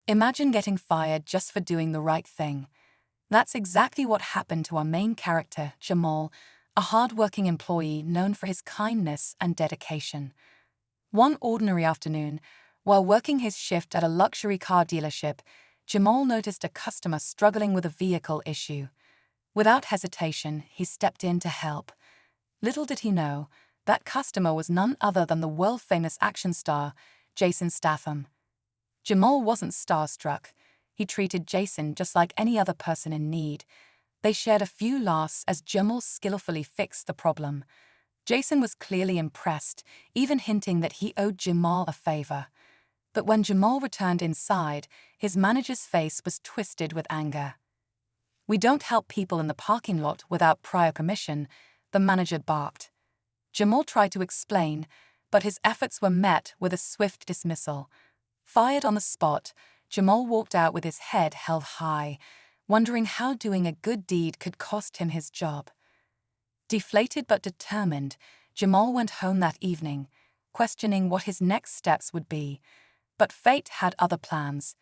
Imagine getting fired just for doing the right thing. That's exactly what happened to our main character, Jamal, a hardworking employee known for his kindness and dedication. One ordinary afternoon, while working his shift at a luxury car dealership, Jamal noticed a customer struggling with a vehicle issue. Without hesitation, he stepped in to help. Little did he know, that customer was none other than the world-famous action star, Jason Statham. Jamal wasn't starstruck. He treated Jason just like any other person in need. They shared a few laughs as Jamal skillfully fixed the problem. Jason was clearly impressed, even hinting that he owed Jamal a favor. But when Jamal returned inside, his manager's face was twisted with anger. "We don't help people in the parking lot without prior permission," the manager barked. Jamal tried to explain, but his efforts were met with a swift dismissal. Fired on the spot, Jamal walked out with his head held high, wondering how doing a good deed could cost him his job. Deflated but determined, Jamal went home that evening, questioning what his next steps would be. But fate had other plans.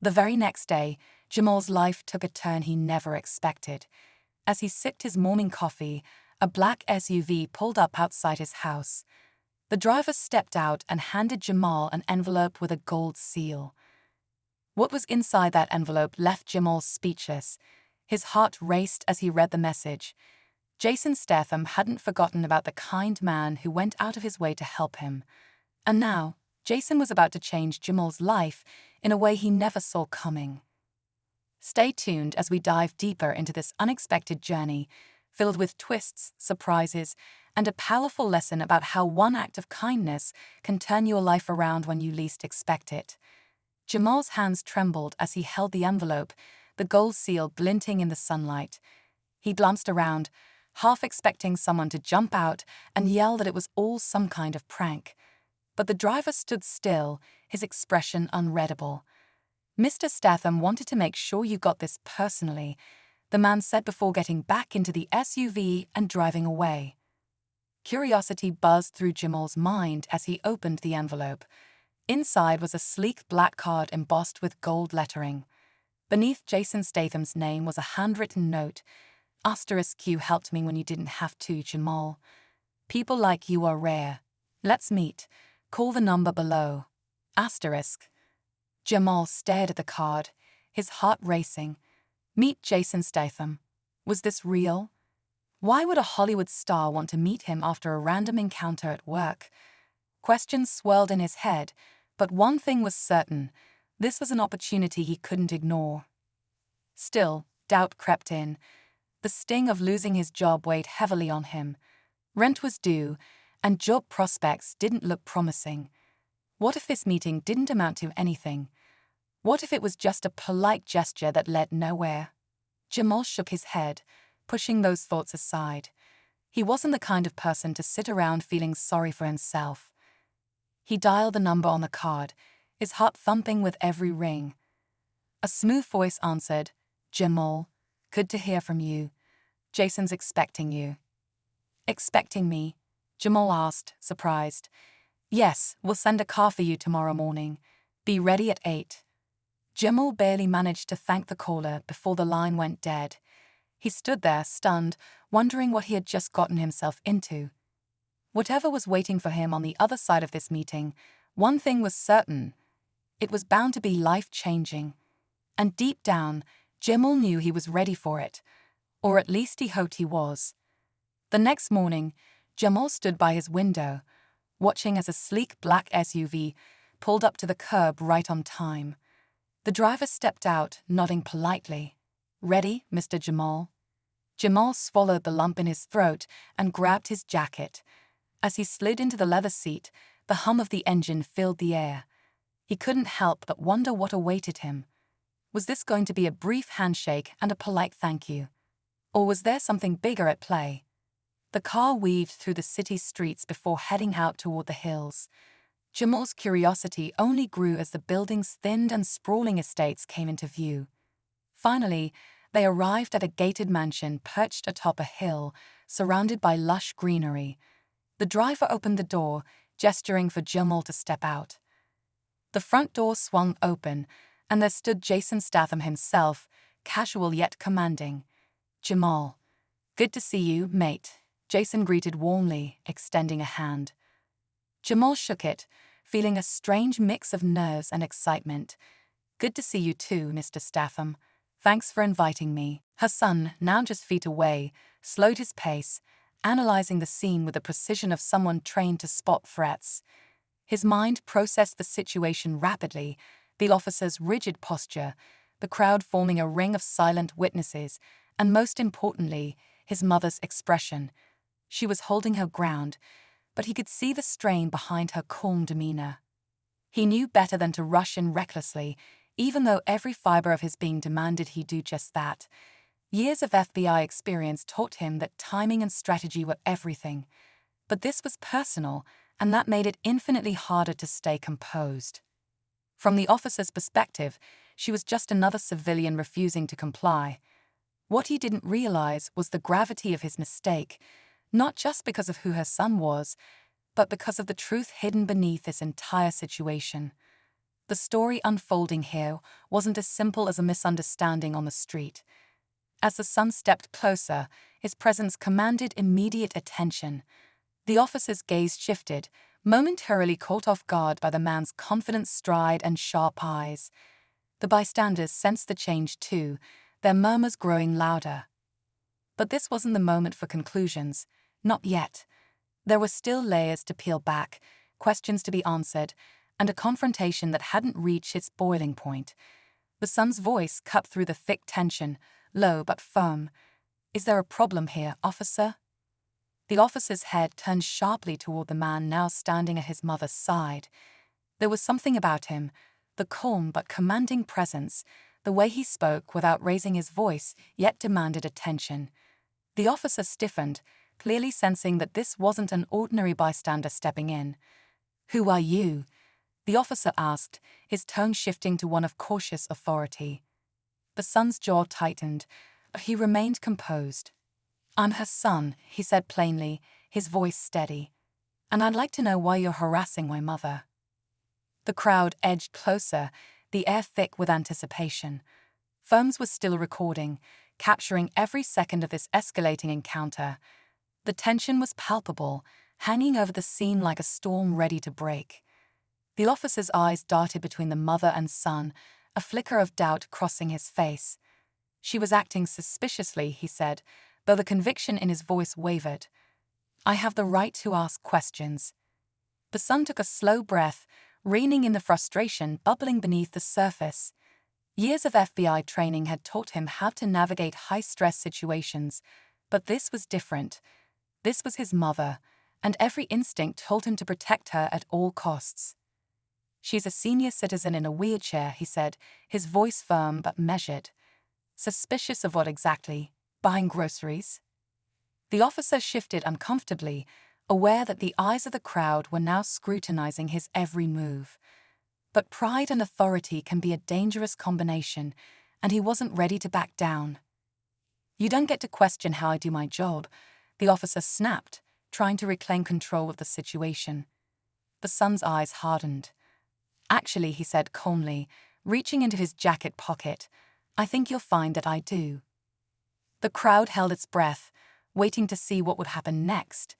The very next day, Jamal's life took a turn he never expected. As he sipped his morning coffee, a black SUV pulled up outside his house. The driver stepped out and handed Jamal an envelope with a gold seal. What was inside that envelope left Jamal speechless. His heart raced as he read the message. Jason Statham hadn't forgotten about the kind man who went out of his way to help him. And now, Jason was about to change Jamal's life in a way he never saw coming. Stay tuned as we dive deeper into this unexpected journey, filled with twists, surprises, and a powerful lesson about how one act of kindness can turn your life around when you least expect it. Jamal's hands trembled as he held the envelope, the gold seal glinting in the sunlight. He glanced around, half expecting someone to jump out and yell that it was all some kind of prank. But the driver stood still, his expression unreadable. "Mr. Statham wanted to make sure you got this personally," the man said before getting back into the SUV and driving away. Curiosity buzzed through Jamal's mind as he opened the envelope. Inside was a sleek black card embossed with gold lettering. Beneath Jason Statham's name was a handwritten note. "You helped me when you didn't have to, Jamal. People like you are rare. Let's meet. Call the number below." Jamal stared at the card, his heart racing. Meet Jason Statham. Was this real? Why would a Hollywood star want to meet him after a random encounter at work? Questions swirled in his head, but one thing was certain. This was an opportunity he couldn't ignore. Still, doubt crept in. The sting of losing his job weighed heavily on him. Rent was due, and job prospects didn't look promising. What if this meeting didn't amount to anything? What if it was just a polite gesture that led nowhere? Jamal shook his head, pushing those thoughts aside. He wasn't the kind of person to sit around feeling sorry for himself. He dialed the number on the card, his heart thumping with every ring. A smooth voice answered, "Jamal, good to hear from you. Jason's expecting you." "Expecting me?" Jamal asked, surprised. "Yes, we'll send a car for you tomorrow morning. Be ready at 8. Jamal barely managed to thank the caller before the line went dead. He stood there, stunned, wondering what he had just gotten himself into. Whatever was waiting for him on the other side of this meeting, one thing was certain. It was bound to be life-changing. And deep down, Jamal knew he was ready for it. Or at least he hoped he was. The next morning, Jamal stood by his window, watching as a sleek black SUV pulled up to the curb right on time. The driver stepped out, nodding politely. "Ready, Mr. Jamal?" Jamal swallowed the lump in his throat and grabbed his jacket. As he slid into the leather seat, the hum of the engine filled the air. He couldn't help but wonder what awaited him. Was this going to be a brief handshake and a polite thank you? Or was there something bigger at play? The car weaved through the city streets before heading out toward the hills. Jamal's curiosity only grew as the buildings thinned and sprawling estates came into view. Finally, they arrived at a gated mansion perched atop a hill, surrounded by lush greenery. The driver opened the door, gesturing for Jamal to step out. The front door swung open, and there stood Jason Statham himself, casual yet commanding. "Jamal. Good to see you, mate," Jason greeted warmly, extending a hand. Jamal shook it, feeling a strange mix of nerves and excitement. "Good to see you too, Mr. Statham. Thanks for inviting me." Hassan, now just feet away, slowed his pace, analyzing the scene with the precision of someone trained to spot threats. His mind processed the situation rapidly, the officer's rigid posture, the crowd forming a ring of silent witnesses, and most importantly, his mother's expression. She was holding her ground, but he could see the strain behind her calm demeanor. He knew better than to rush in recklessly, even though every fiber of his being demanded he do just that. Years of FBI experience taught him that timing and strategy were everything. But this was personal, and that made it infinitely harder to stay composed. From the officer's perspective, she was just another civilian refusing to comply. What he didn't realize was the gravity of his mistake, not just because of who her son was, but because of the truth hidden beneath this entire situation. The story unfolding here wasn't as simple as a misunderstanding on the street. As the son stepped closer, his presence commanded immediate attention. The officer's gaze shifted, momentarily caught off guard by the man's confident stride and sharp eyes. The bystanders sensed the change too, their murmurs growing louder. But this wasn't the moment for conclusions. Not yet. There were still layers to peel back, questions to be answered, and a confrontation that hadn't reached its boiling point. The son's voice cut through the thick tension, low but firm. "Is there a problem here, officer?" The officer's head turned sharply toward the man now standing at his mother's side. There was something about him, the calm but commanding presence, the way he spoke without raising his voice, yet demanded attention. The officer stiffened, clearly sensing that this wasn't an ordinary bystander stepping in. "Who are you?" the officer asked, his tone shifting to one of cautious authority. The son's jaw tightened, but he remained composed. "I'm her son," he said plainly, his voice steady. "And I'd like to know why you're harassing my mother." The crowd edged closer, the air thick with anticipation. Phones were still recording, capturing every second of this escalating encounter. The tension was palpable, hanging over the scene like a storm ready to break. The officer's eyes darted between the mother and son, a flicker of doubt crossing his face. "She was acting suspiciously," he said, though the conviction in his voice wavered. "I have the right to ask questions." The son took a slow breath, reining in the frustration bubbling beneath the surface. Years of FBI training had taught him how to navigate high-stress situations, but this was different. This was his mother, and every instinct told him to protect her at all costs. "She's a senior citizen in a wheelchair," he said, his voice firm but measured. "Suspicious of what exactly? Buying groceries?" The officer shifted uncomfortably, aware that the eyes of the crowd were now scrutinizing his every move. But pride and authority can be a dangerous combination, and he wasn't ready to back down. "You don't get to question how I do my job," the officer snapped, trying to reclaim control of the situation. The son's eyes hardened. "Actually," he said calmly, reaching into his jacket pocket, "I think you'll find that I do." The crowd held its breath, waiting to see what would happen next.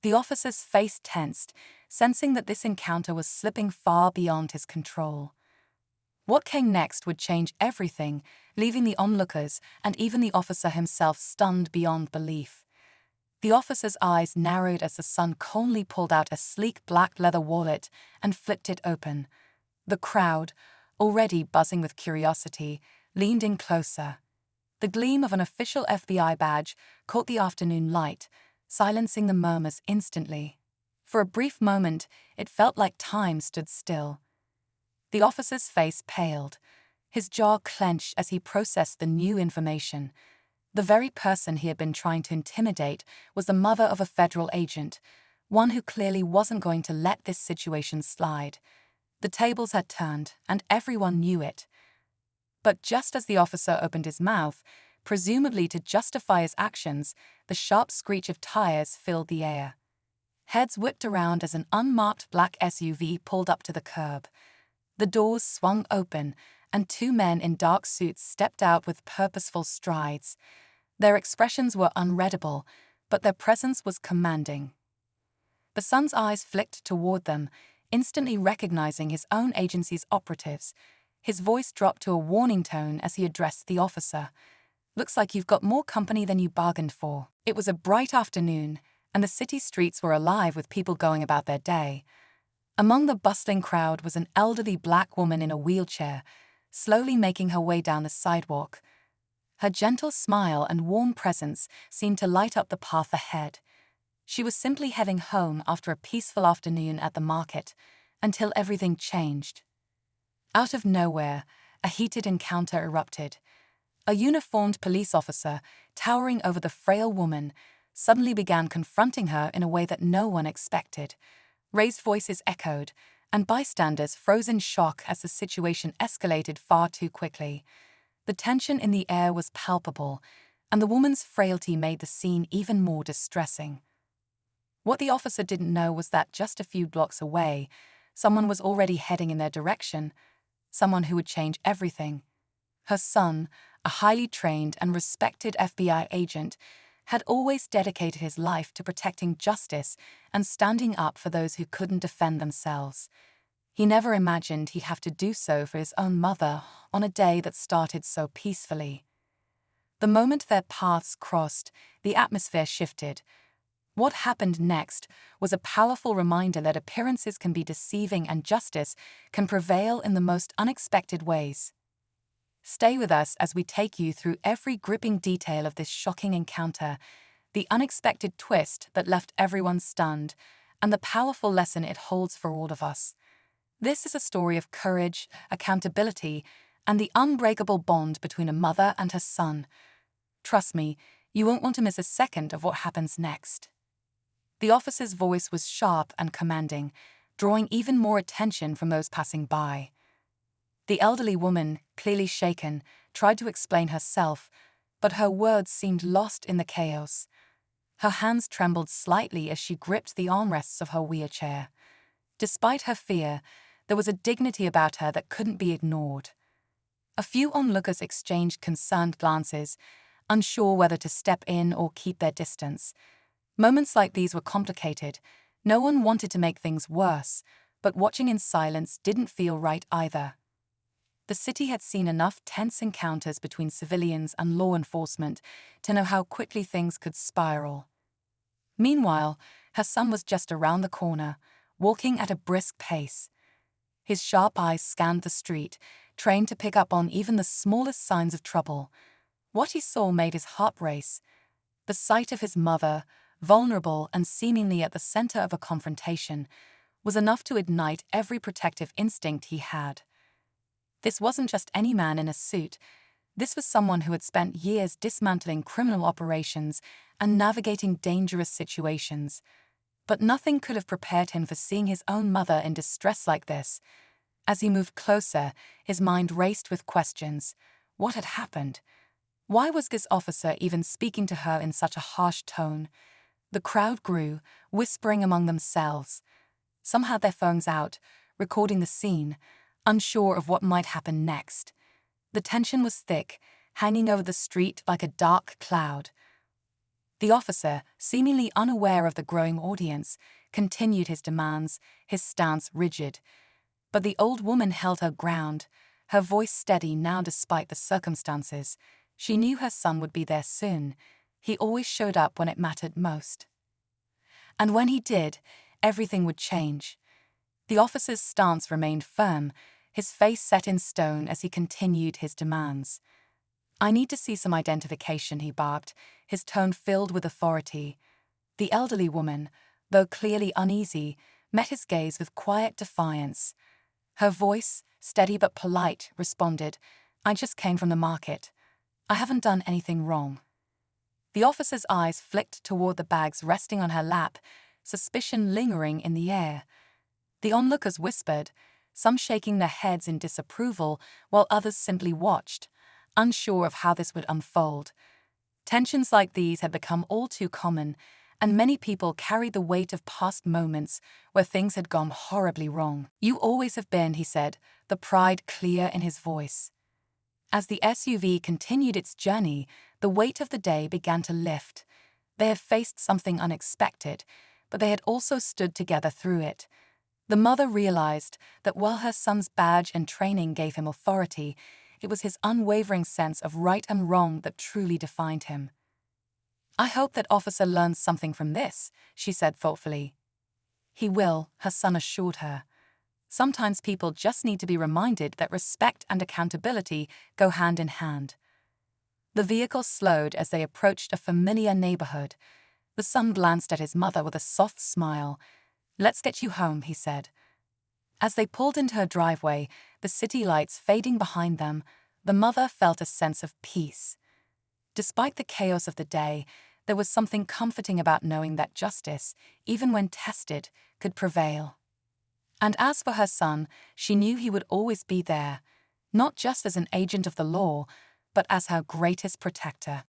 The officer's face tensed, sensing that this encounter was slipping far beyond his control. What came next would change everything, leaving the onlookers and even the officer himself stunned beyond belief. The officer's eyes narrowed as the son calmly pulled out a sleek black leather wallet and flipped it open. The crowd, already buzzing with curiosity, leaned in closer. The gleam of an official FBI badge caught the afternoon light, silencing the murmurs instantly. For a brief moment, it felt like time stood still. The officer's face paled, his jaw clenched as he processed the new information. The very person he had been trying to intimidate was the mother of a federal agent, one who clearly wasn't going to let this situation slide. The tables had turned, and everyone knew it. But just as the officer opened his mouth, presumably to justify his actions, the sharp screech of tires filled the air. Heads whipped around as an unmarked black SUV pulled up to the curb. The doors swung open, and two men in dark suits stepped out with purposeful strides. Their expressions were unreadable, but their presence was commanding. The son's eyes flicked toward them, instantly recognizing his own agency's operatives. His voice dropped to a warning tone as he addressed the officer. "Looks like you've got more company than you bargained for." It was a bright afternoon, and the city streets were alive with people going about their day. Among the bustling crowd was an elderly black woman in a wheelchair, slowly making her way down the sidewalk. Her gentle smile and warm presence seemed to light up the path ahead. She was simply heading home after a peaceful afternoon at the market, until everything changed. Out of nowhere, a heated encounter erupted. A uniformed police officer, towering over the frail woman, suddenly began confronting her in a way that no one expected. Raised voices echoed, and bystanders froze in shock as the situation escalated far too quickly. The tension in the air was palpable, and the woman's frailty made the scene even more distressing. What the officer didn't know was that just a few blocks away, someone was already heading in their direction, someone who would change everything. Her son, a highly trained and respected FBI agent, had always dedicated his life to protecting justice and standing up for those who couldn't defend themselves. He never imagined he'd have to do so for his own mother on a day that started so peacefully. The moment their paths crossed, the atmosphere shifted. What happened next was a powerful reminder that appearances can be deceiving and justice can prevail in the most unexpected ways. Stay with us as we take you through every gripping detail of this shocking encounter, the unexpected twist that left everyone stunned, and the powerful lesson it holds for all of us. This is a story of courage, accountability, and the unbreakable bond between a mother and her son. Trust me, you won't want to miss a second of what happens next. The officer's voice was sharp and commanding, drawing even more attention from those passing by. The elderly woman, clearly shaken, tried to explain herself, but her words seemed lost in the chaos. Her hands trembled slightly as she gripped the armrests of her wheelchair. Despite her fear, there was a dignity about her that couldn't be ignored. A few onlookers exchanged concerned glances, unsure whether to step in or keep their distance. Moments like these were complicated. No one wanted to make things worse, but watching in silence didn't feel right either. The city had seen enough tense encounters between civilians and law enforcement to know how quickly things could spiral. Meanwhile, her son was just around the corner, walking at a brisk pace. His sharp eyes scanned the street, trained to pick up on even the smallest signs of trouble. What he saw made his heart race. The sight of his mother, vulnerable and seemingly at the center of a confrontation, was enough to ignite every protective instinct he had. This wasn't just any man in a suit. This was someone who had spent years dismantling criminal operations and navigating dangerous situations. But nothing could have prepared him for seeing his own mother in distress like this. As he moved closer, his mind raced with questions. What had happened? Why was this officer even speaking to her in such a harsh tone? The crowd grew, whispering among themselves. Some had their phones out, recording the scene, unsure of what might happen next. The tension was thick, hanging over the street like a dark cloud. The officer, seemingly unaware of the growing audience, continued his demands, his stance rigid. But the old woman held her ground, her voice steady now despite the circumstances. She knew her son would be there soon. He always showed up when it mattered most. And when he did, everything would change. The officer's stance remained firm, his face set in stone as he continued his demands. "I need to see some identification," he barked, his tone filled with authority. The elderly woman, though clearly uneasy, met his gaze with quiet defiance. Her voice, steady but polite, responded, "I just came from the market. I haven't done anything wrong." The officer's eyes flicked toward the bags resting on her lap, suspicion lingering in the air. The onlookers whispered, some shaking their heads in disapproval while others simply watched, unsure of how this would unfold. Tensions like these had become all too common, and many people carry the weight of past moments where things had gone horribly wrong. "You always have been," he said, the pride clear in his voice. As the SUV continued its journey, the weight of the day began to lift. They had faced something unexpected, but they had also stood together through it. The mother realized that while her son's badge and training gave him authority, it was his unwavering sense of right and wrong that truly defined him. "I hope that officer learns something from this," she said thoughtfully. "He will," her son assured her. Sometimes people just need to be reminded that respect and accountability go hand in hand. The vehicle slowed as they approached a familiar neighborhood. The son glanced at his mother with a soft smile. "Let's get you home," he said. As they pulled into her driveway, the city lights fading behind them, the mother felt a sense of peace. Despite the chaos of the day, there was something comforting about knowing that justice, even when tested, could prevail. And as for her son, she knew he would always be there, not just as an agent of the law, but as her greatest protector.